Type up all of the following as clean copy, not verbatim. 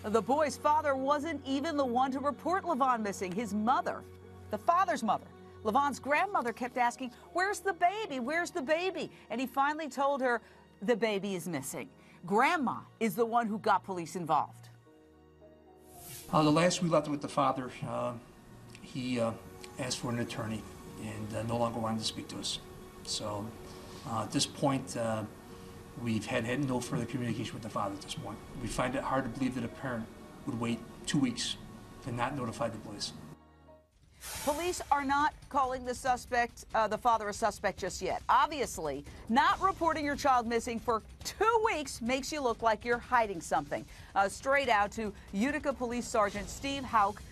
The boy's father wasn't even the one to report Levon missing. His mother, the father's mother, Levon's grandmother, kept asking, "Where's the baby? Where's the baby?" And he finally told her the baby is missing. Grandma is the one who got police involved. The last we left with the father, he asked for an attorney and no longer wanted to speak to us. So at this point, we've had no further communication with the father at this point. We find it hard to believe that a parent would wait 2 weeks and not notify the police. Police are not calling the suspect, the father, a suspect just yet. Obviously, not reporting your child missing for 2 weeks makes you look like you're hiding something. Straight out to Utica Police Sergeant Steve Hauk.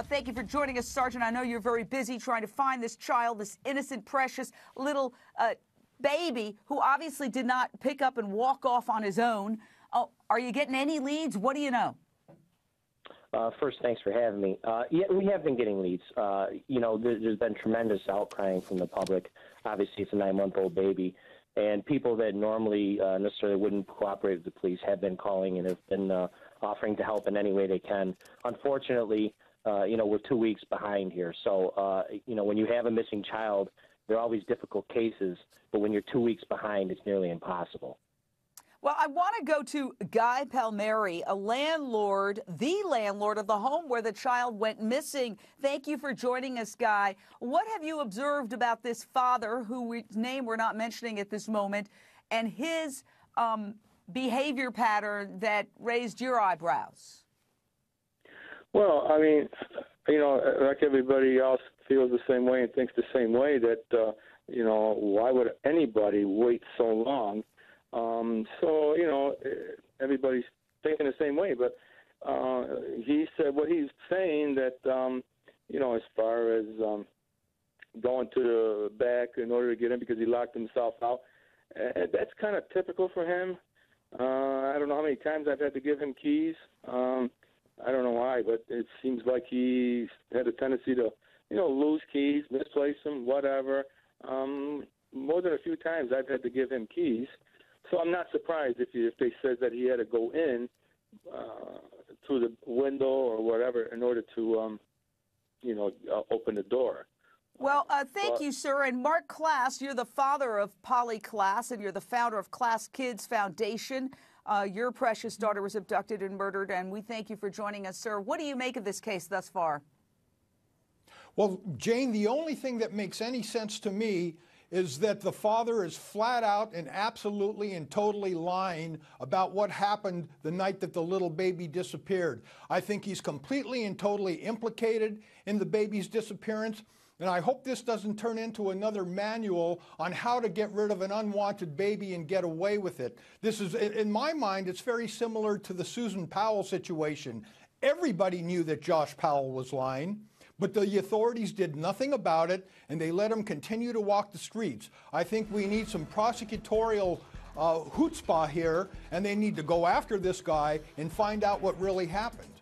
Thank you for joining us, Sergeant. I know you're very busy trying to find this child, this innocent, precious little baby who obviously did not pick up and walk off on his own. Are you getting any leads? What do you know? First, thanks for having me. Yeah, we have been getting leads. You know, there's been tremendous outcrying from the public. Obviously, it's a 9-month-old baby. And people that normally necessarily wouldn't cooperate with the police have been calling and have been offering to help in any way they can. Unfortunately, you know, we're 2 weeks behind here. So, you know, when you have a missing child, there are always difficult cases. But when you're 2 weeks behind, it's nearly impossible. Well, I want to go to Guy Palmieri, a landlord, the landlord of the home where the child went missing. Thank you for joining us, Guy. What have you observed about this father, whose name we're not mentioning at this moment, and his behavior pattern that raised your eyebrows? Well, I mean, you know, like everybody else feels the same way and thinks the same way that, you know, why would anybody wait so long? So, you know, everybody's thinking the same way, but he said what he's saying that, you know, as far as going to the back in order to get in because he locked himself out, that's kind of typical for him. I don't know how many times I've had to give him keys. I don't know why, but it seems like he had a tendency to, you know, lose keys, misplace them, whatever. More than a few times I've had to give him keys. So I'm not surprised if they said that he had to go in through the window or whatever in order to, you know, open the door. Well, thank you, sir. And Mark Klass, you're the father of Polly Klass, and you're the founder of Klass Kids Foundation. Your precious daughter was abducted and murdered, and we thank you for joining us, sir. What do you make of this case thus far? Well, Jane, the only thing that makes any sense to me is that the father is flat out and absolutely and totally lying about what happened the night that the little baby disappeared. I think he's completely and totally implicated in the baby's disappearance, and I hope this doesn't turn into another manual on how to get rid of an unwanted baby and get away with it. This is, in my mind, it's very similar to the Susan Powell situation. Everybody knew that Josh Powell was lying, but the authorities did nothing about it, and they let him continue to walk the streets. I think we need some prosecutorial chutzpah here, and they need to go after this guy and find out what really happened.